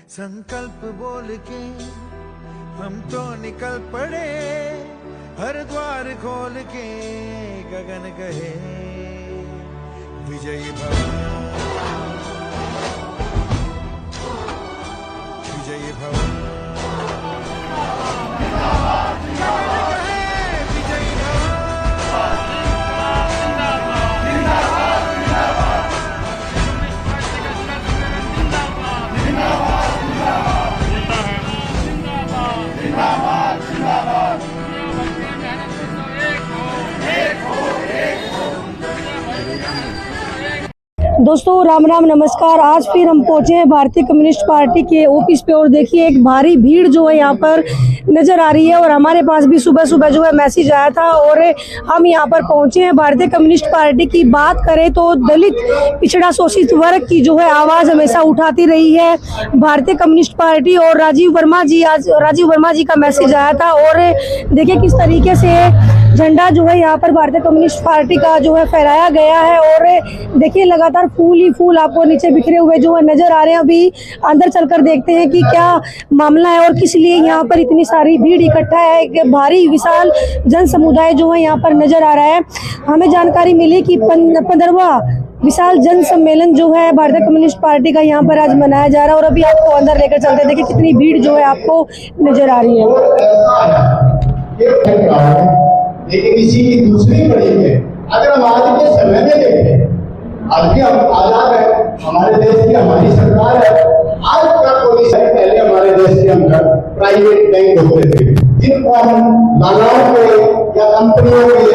संकल्प बोल के हम तो निकल पड़े, हर द्वार खोल के गगन कहे विजयी भव, विजयी भव। दोस्तों राम राम नमस्कार। आज फिर हम पहुंचे हैं भारतीय कम्युनिस्ट पार्टी के ऑफिस पे और देखिए एक भारी भीड़ जो है यहाँ पर नजर आ रही है और हमारे पास भी सुबह सुबह जो है मैसेज आया था और हम यहाँ पर पहुंचे हैं। भारतीय कम्युनिस्ट पार्टी की बात करें तो दलित पिछड़ा शोषित वर्ग की जो है आवाज़ हमेशा उठाती रही है भारतीय कम्युनिस्ट पार्टी। और राजीव वर्मा जी का मैसेज आया था और देखिए किस तरीके से झंडा जो है यहाँ पर भारतीय कम्युनिस्ट पार्टी का जो है फहराया गया है और देखिए लगातार फूल ही फूल आपको नीचे बिखरे हुए जो है नजर आ रहे हैं। अभी अंदर चलकर देखते हैं कि क्या मामला है और किस लिए यहाँ पर इतनी सारी भीड़ इकट्ठा है। एक भारी विशाल जन समुदाय जो है यहाँ पर नजर आ रहा है। हमें जानकारी मिली कि 15वां विशाल जन सम्मेलन जो है भारतीय कम्युनिस्ट पार्टी का यहाँ पर आज मनाया जा रहा है और अभी आपको अंदर लेकर चलते हैं। देखिए कितनी भीड़ जो है आपको नजर आ रही है। लेकिन इसी की दूसरी कड़ी में अगर हम आज के समय में देखें, आज भी हम आजाद है, हमारे देश की हमारी सरकार है। आज का कोई पहले हमारे देश के अंदर प्राइवेट बैंक होते थे जिनको हम लालाओं के या कंपनियों के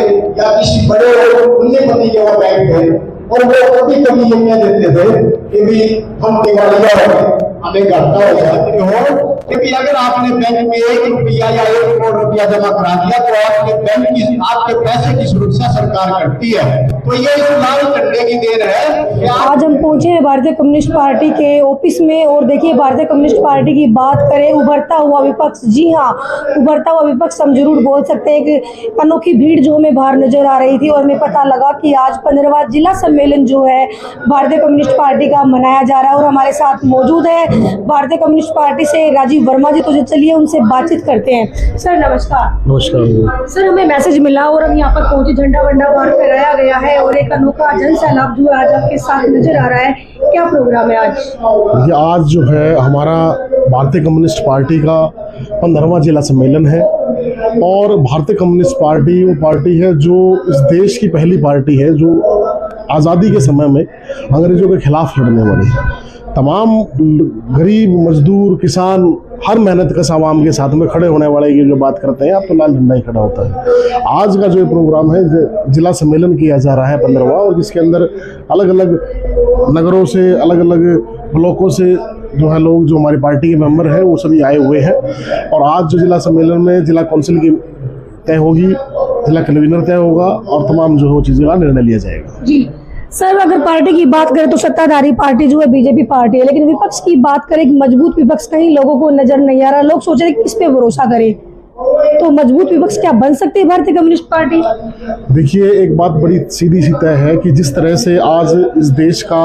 या किसी बड़े पूंजीपति के वो बैंक थे और वो कभी कभी ये कह देते थे कि भी हम दिवालिया हो हमें घाटा हो जाती हो, क्योंकि अगर आपने बैंक में 1 रुपया या 1 करोड़ रुपया जमा करा दिया तो आपके बैंक की आपके पैसे की सुरक्षा सरकार करती है। तो ये इस लाल झंडे की देन है कि आज हम पहुंचे हैं भारतीय कम्युनिस्ट पार्टी के ऑफिस में और देखिए भारतीय कम्युनिस्ट पार्टी की बात करें उभरता हुआ विपक्ष, जी हाँ उभरता हुआ विपक्ष हम जरूर बोल सकते हैं कि अनोखी भीड़ जो हमें बाहर नजर आ रही थी और हमें पता लगा कि आज 15वां जिला सम्मेलन जो है भारतीय कम्युनिस्ट पार्टी का मनाया जा रहा है और हमारे साथ मौजूद है भारतीय कम्युनिस्ट पार्टी से राजीव वर्मा जी। तो चलिए उनसे बातचीत करते हैं। सर नमस्कार। नमस्कार सर, हमें मैसेज मिला और हम यहाँ पर पहुंचे, झंडा वंडा बाहर फहराया गया है और एक अनोखा जन सैलाब जो आज आपके साथ नजर आ रहा है। क्या प्रोग्राम है आज? ये आज जो है हमारा भारतीय कम्युनिस्ट पार्टी का 15वां जिला सम्मेलन है और भारतीय कम्युनिस्ट पार्टी वो पार्टी है जो इस देश की पहली पार्टी है जो आज़ादी के समय में अंग्रेजों के खिलाफ लड़ने वाली है। तमाम गरीब मजदूर किसान हर मेहनत कश आवाम के साथ में खड़े होने वाले की जो बात करते हैं आप तो लाल झंडा ही खड़ा होता है। आज का जो प्रोग्राम है जिला सम्मेलन किया जा रहा है 15वां और जिसके अंदर अलग अलग नगरों से अलग अलग ब्लॉकों से जो है लोग जो हमारी पार्टी के मेंबर हैं वो सभी आए हुए हैं। और आज जो जिला सम्मेलन में जिला काउंसिल की तय होगी, जिला कन्वीनर तय होगा और तमाम जो है चीज़ों का निर्णय लिया जाएगा। जी सर, अगर पार्टी की बात करें तो सत्ताधारी पार्टी जो है बीजेपी पार्टी है, लेकिन विपक्ष की बात करें मजबूत विपक्ष कहीं लोगों को नजर नहीं आ रहा। लोग सोच रहे हैं किस पे भरोसा करें, तो मजबूत विपक्ष क्या बन सकते हैं भारतीय कम्युनिस्ट पार्टी? देखिए एक बात बड़ी सीधी सी तय है कि जिस तरह से आज इस देश का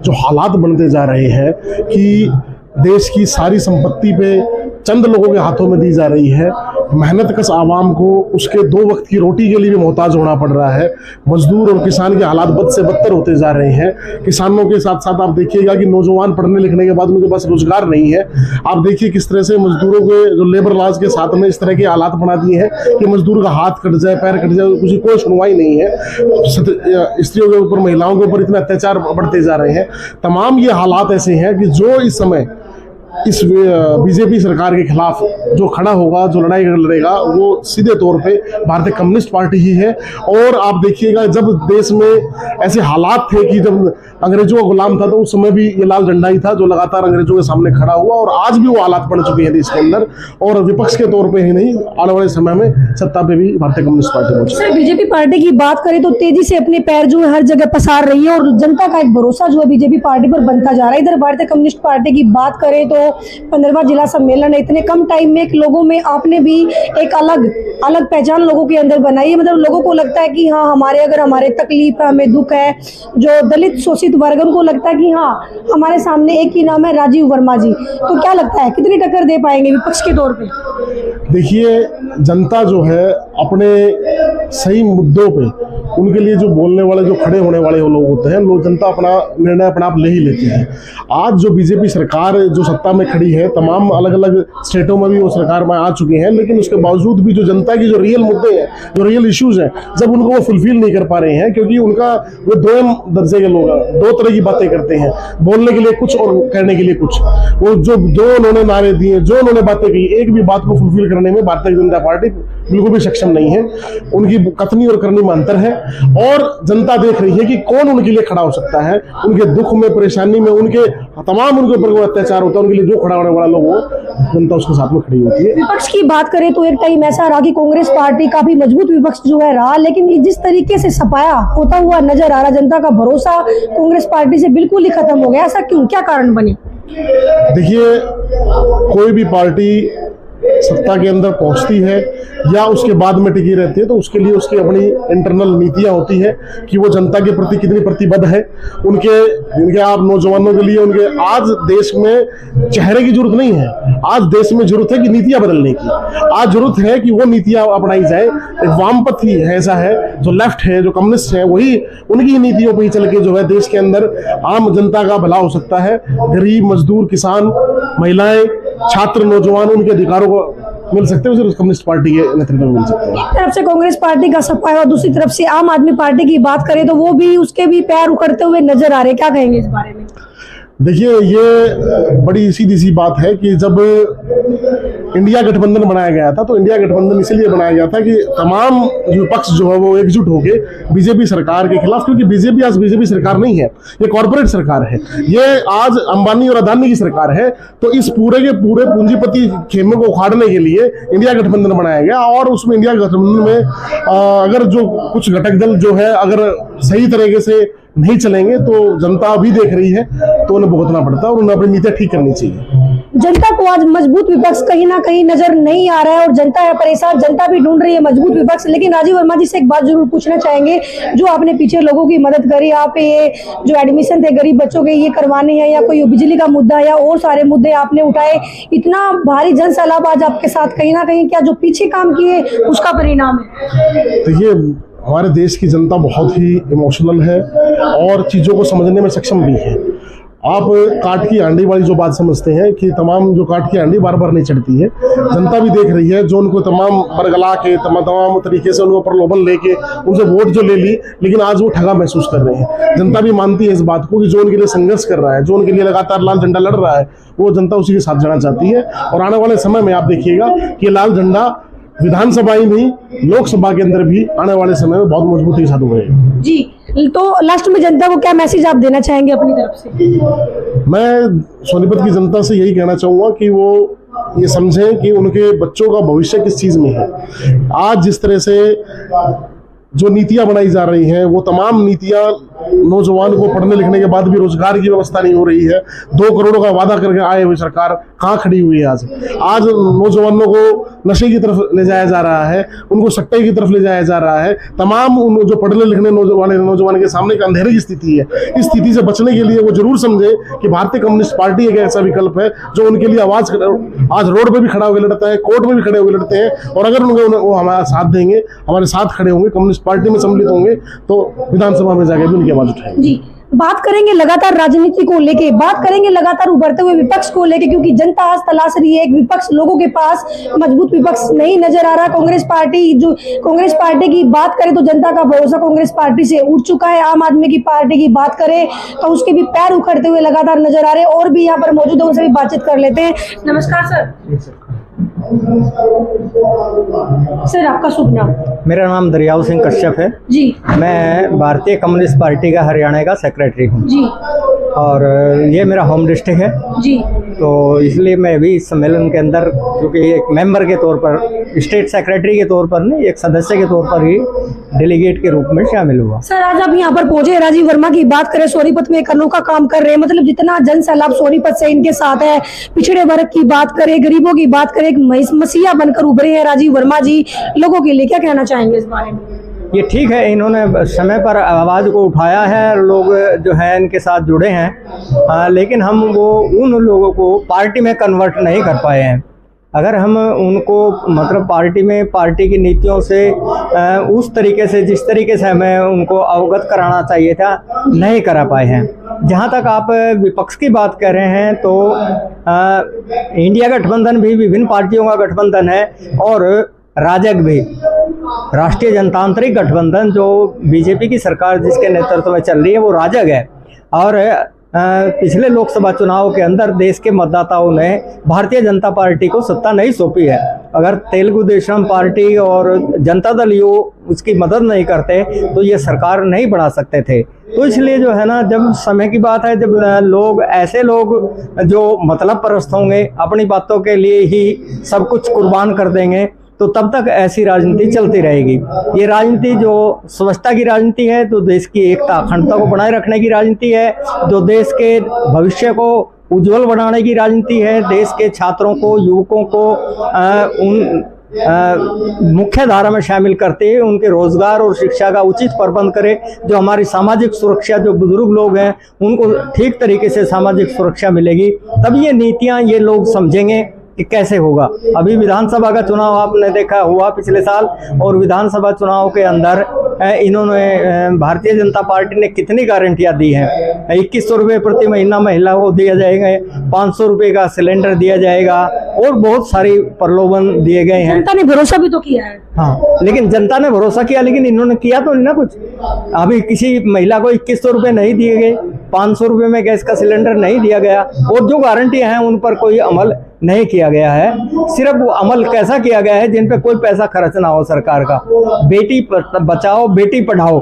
जो हालात बनते जा रहे हैं कि देश की सारी संपत्ति पे चंद लोगों के हाथों में दी जा रही है, मेहनत कश आवाम को उसके 2 वक्त की रोटी के लिए भी मोहताज होना पड़ रहा है। मजदूर और किसान के हालात बद से बदतर होते जा रहे हैं। किसानों के साथ साथ आप देखिएगा कि नौजवान पढ़ने लिखने के बाद उनके पास रोजगार नहीं है। आप देखिए किस तरह से मजदूरों के जो लेबर लॉज के साथ में इस तरह के हालात बना दिए हैं कि मजदूर का हाथ कट जाए, पैर कट जाए, उसकी कोई सुनवाई नहीं है। स्त्रियों के ऊपर, महिलाओं के ऊपर इतने अत्याचार बढ़ते जा रहे हैं। तमाम ये हालात ऐसे हैं कि जो इस समय इस बीजेपी सरकार के खिलाफ जो खड़ा होगा, जो लड़ाई लड़ेगा, वो सीधे तौर पे भारतीय कम्युनिस्ट पार्टी ही है। और आप देखिएगा जब देश में ऐसे हालात थे कि जब अंग्रेजों का गुलाम था तो उस समय भी ये लाल झंडा ही था जो लगातार अंग्रेजों के सामने खड़ा हुआ और आज भी वो हालात बन चुके हैं देश के अंदर। और विपक्ष के तौर पे ही नहीं, आने वाले समय में सत्ता पे भी भारतीय कम्युनिस्ट पार्टी पहुंचे। सर, बीजेपी पार्टी की बात करें तो तेजी से अपने पैर जो है हर जगह पसार रही है और जनता का एक भरोसा जो है बीजेपी पार्टी पर बनता जा रहा है। इधर भारतीय कम्युनिस्ट पार्टी की बात करें तो 15वां जिला सम्मेलन है, इतने कम टाइम में एक लोगों में आपने भी एक अलग पहचान लोगों के अंदर बनाई है। मतलब लोगों को लगता है कि हाँ हमारे अगर हमारे तकलीफ है, हमें दुख है, जो दलित शोषित वंचित वर्ग उनको लगता है कि हाँ हमारे सामने एक ही नाम है राजीव वर्मा जी, तो क्या लगता है कितनी टक्कर दे पाएंगे विपक्ष के तौर पे? देखिए, जनता जो है अपने सही मुद्दों पे उनके लिए जो बोलने वाले, जो खड़े होने वाले वो लोग होते हैं, लोग जनता अपना निर्णय अपने आप ले ही लेते हैं। आज जो बीजेपी सरकार जो सत्ता में खड़ी है, तमाम अलग अलग स्टेटों में भी वो सरकार में आ चुकी हैं, लेकिन उसके बावजूद भी जो जनता की जो रियल मुद्दे हैं, जो रियल इश्यूज हैं, जब उनको वो फुलफिल नहीं कर पा रहे हैं, क्योंकि उनका वो दो दर्जे के लोग हैं, दो तरह की बातें करते हैं, बोलने के लिए कुछ और करने के लिए कुछ। वो जो उन्होंने नारे दिए, जो उन्होंने बातें कही, एक भी बात को फुलफिल करने में भारतीय जनता पार्टी बिल्कुल भी सक्षम नहीं है। उनकी कथनी और करनी में अंतर है, और जनता देख रही है कि कौन उनके लिए खड़ा हो सकता है। उनके दुख में, परेशानी में, उनके तमाम उनके ऊपर अत्याचार होता है, उनके लिए जो खड़ा होने वाला लोग हो, जनता उसके साथ में खड़ी होती है। विपक्ष की बात करें तो एक टाइम ऐसा रहा कि कांग्रेस पार्टी काफी मजबूत विपक्ष जो है रहा, लेकिन जिस तरीके से सफाया होता हुआ नजर आ रहा, जनता का भरोसा कांग्रेस पार्टी से बिल्कुल ही खत्म हो गया। ऐसा क्यों, क्या कारण बने? देखिए, कोई भी पार्टी सत्ता के अंदर पहुंचती है या उसके बाद में टिकी रहती है, तो उसके लिए उसकी अपनी इंटरनल नीतियां होती हैं कि वो जनता के प्रति कितनी प्रतिबद्ध है। उनके आप नौजवानों के लिए, उनके आज देश में चेहरे की जरूरत नहीं है, आज देश में जरूरत है कि नीतियां बदलने की। आज जरूरत है कि वो नीतियां अपनाई जाए। वामपंथी है, ऐसा है, जो लेफ्ट है, जो कम्युनिस्ट है, वही उनकी नीतियों पर ही चल के जो है देश के अंदर आम जनता का भला हो सकता है। गरीब, मजदूर, किसान, महिलाएं, छात्र, नौजवान, उनके अधिकारों को मिल सकते हैं, सिर्फ कम्युनिस्ट पार्टी के नेतृत्व में मिल सकते हैं। एक तरफ से कांग्रेस पार्टी का सफाया और दूसरी तरफ से आम आदमी पार्टी की बात करें तो वो भी, उसके भी पैर उखड़ते हुए नजर आ रहे, क्या कहेंगे इस बारे में? देखिए, ये बड़ी सीधी सी बात है कि जब इंडिया गठबंधन बनाया गया था, तो इंडिया गठबंधन इसलिए बनाया गया था कि तमाम विपक्ष जो है वो एकजुट होके बीजेपी सरकार के खिलाफ, क्योंकि बीजेपी आज बीजेपी सरकार नहीं है, ये कॉर्पोरेट सरकार है, ये आज अंबानी और अदानी की सरकार है। तो इस पूरे के पूरे पूंजीपति खेमे को उखाड़ने के लिए इंडिया गठबंधन बनाया गया, और उसमें इंडिया गठबंधन में अगर जो कुछ घटक दल जो है अगर सही तरीके से नहीं चलेंगे तो जनता भी देख रही है, तो उन्हें भुगतना पड़ता है और उन्हें अपनी नीतियां ठीक करनी चाहिए। जनता को आज मजबूत विपक्ष कहीं ना कहीं नजर नहीं आ रहा है, और जनता है परेशान, जनता भी ढूंढ रही है मजबूत विपक्ष। लेकिन राजीव वर्मा जी से एक बात जरूर पूछना चाहेंगे, जो आपने पीछे लोगों की मदद करी, आप ये जो एडमिशन थे गरीब बच्चों के ये करवाने हैं, या कोई बिजली का मुद्दा या और सारे मुद्दे आपने उठाए, इतना भारी जन सैलाब आज आपके साथ, कहीं ना कहीं क्या जो पीछे काम किए उसका परिणाम है? तो ये हमारे देश की जनता बहुत ही इमोशनल है और चीज़ों को समझने में सक्षम भी है। आप काट की हांडी वाली जो बात समझते हैं कि तमाम जो काट की हांडी बार बार नहीं चढ़ती है, जनता भी देख रही है, जो उनको तमाम बरगला के तमाम तरीके से उनको प्रलोभन लेके उनसे वोट जो ले ली, लेकिन आज वो ठगा महसूस कर रहे हैं। जनता भी मानती है इस बात को कि जो उनके लिए संघर्ष कर रहा है, जो उनके लिए लगातार लाल झंडा लड़ रहा है, वो जनता उसी के साथ जाना चाहती है। और आने वाले समय में आप देखिएगा कि लाल झंडा विधानसभा ही नहीं, लोकसभा के अंदर भी आने वाले समय में बहुत मजबूती के साथ उभरेगा। जी, तो लास्ट में जनता को क्या मैसेज आप देना चाहेंगे अपनी तरफ से? मैं सोनीपत की जनता से यही कहना चाहूँगा कि वो ये समझें कि उनके बच्चों का भविष्य किस चीज़ में है। आज जिस तरह से जो नीतियां बनाई जा रही हैं, वो तमाम नीतियां नौजवान को पढ़ने लिखने के बाद भी रोजगार की व्यवस्था नहीं हो रही है। 2 करोड़ का वादा करके आए हुए सरकार कहाँ खड़ी हुई है? आज नौजवानों को नशे की तरफ ले जाया जा रहा है, उनको सट्टे की तरफ ले जाया जा रहा है। तमाम उन जो पढ़ने लिखने नौजवान के सामने एक अंधेरे की स्थिति है। इस स्थिति से बचने के लिए वो जरूर समझे कि भारतीय कम्युनिस्ट पार्टी एक ऐसा विकल्प है जो उनके लिए आवाज आज रोड पर भी खड़ा होकर लड़ता है, कोर्ट में भी खड़े होकर लड़ते हैं। और अगर वो हमारा साथ देंगे, हमारे साथ खड़े होंगे, कम्युनिस्ट पार्टी में सम्मिलित होंगे, तो विधानसभा में जाकर भी उनकी आवाज उठाएंगे। जी, बात करेंगे लगातार राजनीति को लेके, बात करेंगे लगातार उभरते हुए विपक्ष को लेके, क्योंकि जनता आज तलाश रही है एक विपक्ष। लोगों के पास मजबूत विपक्ष नहीं नजर आ रहा। कांग्रेस पार्टी की बात करें तो जनता का भरोसा कांग्रेस पार्टी से उठ चुका है। आम आदमी की पार्टी की बात करें तो उसके भी पैर उखड़ते हुए लगातार नजर आ रहे हैं। और भी यहाँ पर मौजूद है, उनसे भी बातचीत कर लेते हैं। नमस्कार सर। सर, आपका शुभ नाम? मेरा नाम दरियाव सिंह कश्यप है जी। मैं भारतीय कम्युनिस्ट पार्टी का हरियाणा का सेक्रेटरी हूँ जी, और ये मेरा होम डिस्ट्रिक्ट है जी। तो इसलिए मैं भी इस सम्मेलन के अंदर, क्योंकि एक मेंबर के तौर पर, स्टेट सेक्रेटरी के तौर पर नहीं, एक सदस्य के तौर पर ही डेलीगेट के रूप में शामिल हुआ। सर, आज आप यहाँ पर पहुंचे, राजीव वर्मा की बात करें, सोनीपत में एक अनोखा काम कर रहे हैं। मतलब जितना जन सैलाब सोनीपत से इनके साथ है, पिछड़े वर्ग की बात करें, गरीबों की बात करें, एक मसीहा बनकर उभरे हैं राजीव वर्मा जी। लोगों के लिए क्या कहना चाहेंगे इस बारे में? ये ठीक है, इन्होंने समय पर आवाज़ को उठाया है, लोग जो है इनके साथ जुड़े हैं, लेकिन हम वो उन लोगों को पार्टी में कन्वर्ट नहीं कर पाए हैं। अगर हम उनको मतलब पार्टी की नीतियों से उस तरीके से जिस तरीके से हमें उनको अवगत कराना चाहिए था, नहीं करा पाए हैं। जहाँ तक आप विपक्ष की बात कर रहे हैं तो इंडिया गठबंधन भी विभिन्न पार्टियों का गठबंधन है और राजग भी, राष्ट्रीय जनतांत्रिक गठबंधन जो बीजेपी की सरकार जिसके नेतृत्व में चल रही है वो राजग है। और पिछले लोकसभा चुनाव के अंदर देश के मतदाताओं ने भारतीय जनता पार्टी को सत्ता नहीं सौंपी है। अगर तेलुगु देशम पार्टी और जनता दल यू उसकी मदद नहीं करते तो ये सरकार नहीं बढ़ा सकते थे। तो इसलिए जो है ना, जब समय की बात है, जब लोग ऐसे लोग जो मतलब परस्त होंगे, अपनी बातों के लिए ही सब कुछ कुर्बान कर देंगे, तो तब तक ऐसी राजनीति चलती रहेगी। ये राजनीति जो स्वच्छता की राजनीति है, जो देश की एकता अखंडता को बनाए रखने की राजनीति है, जो देश के भविष्य को उज्जवल बनाने की राजनीति है, देश के छात्रों को, युवकों को उन मुख्य धारा में शामिल करते हुए उनके रोजगार और शिक्षा का उचित प्रबंध करे, जो हमारी सामाजिक सुरक्षा, जो बुजुर्ग लोग हैं उनको ठीक तरीके से सामाजिक सुरक्षा मिलेगी, तब ये नीतियाँ ये लोग समझेंगे कि कैसे होगा। अभी विधानसभा का चुनाव आपने देखा हुआ पिछले साल, और विधानसभा चुनाव के अंदर इन्होंने भारतीय जनता पार्टी ने कितनी गारंटियां दी हैं। 2100 रुपये प्रति महीना महिला को दिया जाएगा, 500 रुपये का सिलेंडर दिया जाएगा और बहुत सारी प्रलोभन दिए गए हैं। जनता ने भरोसा भी तो किया है। हाँ, लेकिन जनता ने भरोसा किया, लेकिन इन्होंने किया तो नहीं ना कुछ। अभी किसी महिला को 2100 रुपये नहीं दिए गए, 500 रुपये में गैस का सिलेंडर नहीं दिया गया, और जो गारंटियां हैं उन पर कोई अमल नहीं किया गया है। सिर्फ वो अमल कैसा किया गया है जिन पे कोई पैसा खर्च ना हो सरकार का। बेटी बचाओ बेटी पढ़ाओ,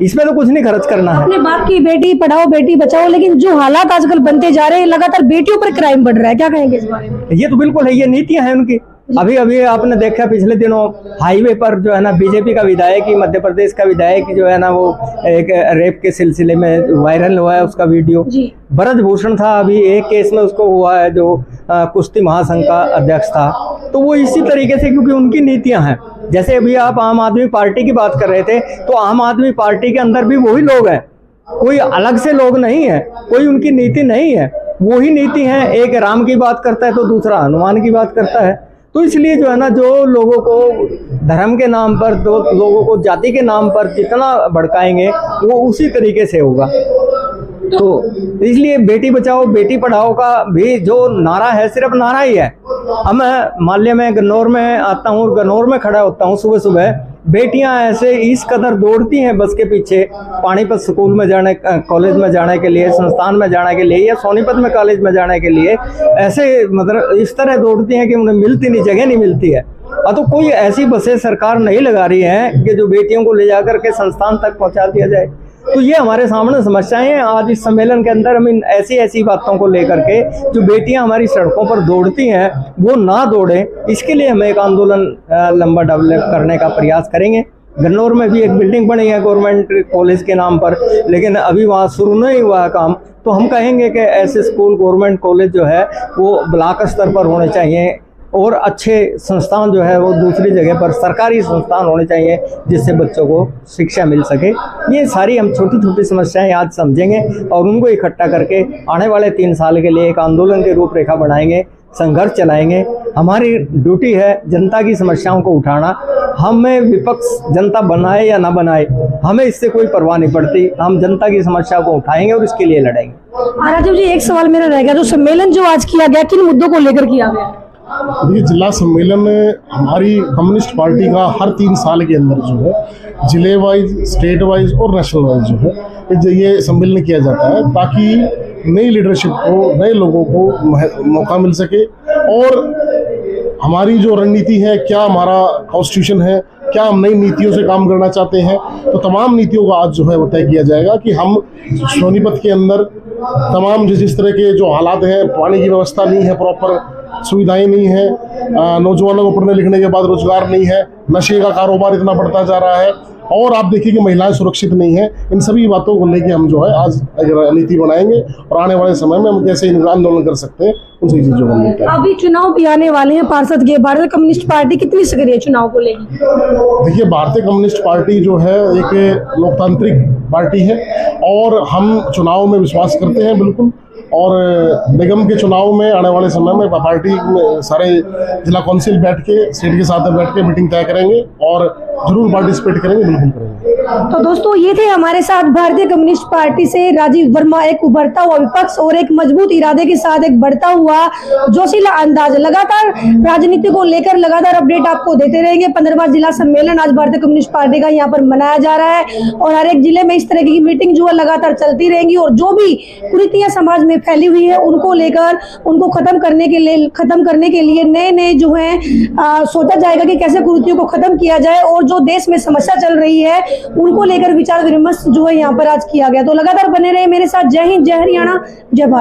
इसमें तो कुछ नहीं खर्च करना है। आपने बात की बेटी पढ़ाओ बेटी बचाओ, लेकिन जो हालात आजकल बनते जा रहे हैं, लगातार बेटियों पर क्राइम बढ़ रहा है, क्या कहेंगे इस बारे में? ये तो बिल्कुल है, ये नीतियां हैं उनकी। अभी आपने देखा पिछले दिनों हाईवे पर जो है ना, बीजेपी का विधायक ही, मध्य प्रदेश का विधायक जो है ना, वो एक रेप के सिलसिले में वायरल हुआ है उसका वीडियो। ब्रजभूषण था, अभी एक केस में उसको हुआ है जो कुश्ती महासंघ का अध्यक्ष था। तो वो इसी तरीके से, क्योंकि उनकी नीतियां हैं। जैसे अभी आप आम आदमी पार्टी की बात कर रहे थे, तो आम आदमी पार्टी के अंदर भी वही लोग हैं, कोई अलग से लोग नहीं है, कोई उनकी नीति नहीं है, वही नीति है। एक राम की बात करता है तो दूसरा हनुमान की बात करता है। तो इसलिए जो है ना, जो लोगों को धर्म के नाम पर, जो लोगों को जाति के नाम पर जितना भड़काएंगे वो उसी तरीके से होगा। तो इसलिए बेटी बचाओ बेटी पढ़ाओ का भी जो नारा है, सिर्फ नारा ही है। अब मैं माल्य में गन्नौर में आता हूँ, गन्नौर में खड़ा होता हूँ सुबह सुबह, बेटियां ऐसे इस कदर दौड़ती हैं बस के पीछे, पानीपत स्कूल में जाने, कॉलेज में जाने के लिए, संस्थान में जाने के लिए, या सोनीपत में कॉलेज में जाने के लिए, ऐसे मतलब इस तरह दौड़ती हैं कि उन्हें मिलती नहीं, जगह नहीं मिलती है। और तो कोई ऐसी बसें सरकार नहीं लगा रही है कि जो बेटियों को ले जाकर के संस्थान तक पहुंचा दिया जाए। तो ये हमारे सामने समस्याएं हैं। आज इस सम्मेलन के अंदर हम इन ऐसी बातों को लेकर के, जो बेटियां हमारी सड़कों पर दौड़ती हैं वो ना दौड़े, इसके लिए हम एक आंदोलन लंबा डेवलप करने का प्रयास करेंगे। गन्नौर में भी एक बिल्डिंग बनी है गवर्नमेंट कॉलेज के नाम पर, लेकिन अभी वहाँ शुरू नहीं हुआ काम। तो हम कहेंगे कि ऐसे स्कूल, गवर्नमेंट कॉलेज जो है वो ब्लॉक स्तर पर होने चाहिए, और अच्छे संस्थान जो है वो दूसरी जगह पर सरकारी संस्थान होने चाहिए, जिससे बच्चों को शिक्षा मिल सके। ये सारी हम छोटी छोटी समस्याएं आज समझेंगे और उनको इकट्ठा करके आने वाले 3 साल के लिए एक आंदोलन की रूपरेखा बनाएंगे, संघर्ष चलाएंगे। हमारी ड्यूटी है जनता की समस्याओं को उठाना। हमें विपक्ष जनता बनाए या ना बनाए, हमें इससे कोई परवाह नहीं पड़ती। हम जनता की समस्या को उठाएंगे और इसके लिए लड़ेंगे। राजीव जी, एक सवाल मेरा रह गया, जो सम्मेलन जो आज किया गया, किन मुद्दों को लेकर किया गया? देखिए, जिला सम्मेलन हमारी कम्युनिस्ट पार्टी का हर 3 साल के अंदर जो है, जिले वाइज, स्टेट वाइज और नेशनल वाइज जो है ये सम्मेलन किया जाता है, ताकि नई लीडरशिप को, नए लोगों को मौका मिल सके। और हमारी जो रणनीति है, क्या हमारा कॉन्स्टिट्यूशन है, क्या हम नई नीतियों से काम करना चाहते हैं, तो तमाम नीतियों का आज जो है वो तय किया जाएगा कि हम सोनीपत के अंदर तमाम जिस तरह के जो हालात हैं, पानी की व्यवस्था नहीं है, प्रॉपर सुविधाएं नहीं है, नौजवानों को पढ़ने लिखने के बाद रोजगार नहीं है, नशे का कारोबार इतना बढ़ता जा रहा है, और आप देखिए कि महिलाएं सुरक्षित नहीं है। इन सभी बातों को लेके हम जो है आज रणनीति बनाएंगे और आने वाले समय में हम कैसे आंदोलन कर सकते हैं उन सभी चीजों को लेकर। अभी चुनाव भी आने वाले हैं पार्षद के, भारतीय कम्युनिस्ट पार्टी कितनी सक्रिय चुनाव को लेकर? देखिए, भारतीय कम्युनिस्ट पार्टी जो है एक लोकतांत्रिक पार्टी है और हम चुनाव में विश्वास करते हैं बिल्कुल। और निगम के चुनाव में आने वाले समय में पार्टी में सारे जिला काउंसिल बैठ के स्टेट के साथ बैठ के मीटिंग तय करेंगे और जरूर पार्टिसिपेट करेंगे, बिल्कुल करेंगे। तो दोस्तों, ये थे हमारे साथ भारतीय कम्युनिस्ट पार्टी से राजीव वर्मा, एक उभरता हुआ विपक्ष और एक मजबूत इरादे के साथ एक बढ़ता हुआ जोशीला अंदाज। लगातार राजनीति को लेकर लगातार अपडेट आपको देते रहेंगे। 15वां जिला सम्मेलन आज भारतीय कम्युनिस्ट पार्टी का यहाँ पर मनाया जा रहा है और हर एक जिले में इस तरह की मीटिंग जो है लगातार चलती रहेंगी और जो भी कुरीतियां समाज में फैली हुई है उनको लेकर उनको खत्म करने के लिए नए जो है सोचा जाएगा कि कैसे कुरीतियों को खत्म किया जाए और जो देश में समस्या चल रही है उनको लेकर विचार विमर्श जो है यहाँ पर आज किया गया। तो लगातार बने रहे मेरे साथ। जय हिंद, जय हरियाणा, जय भारत।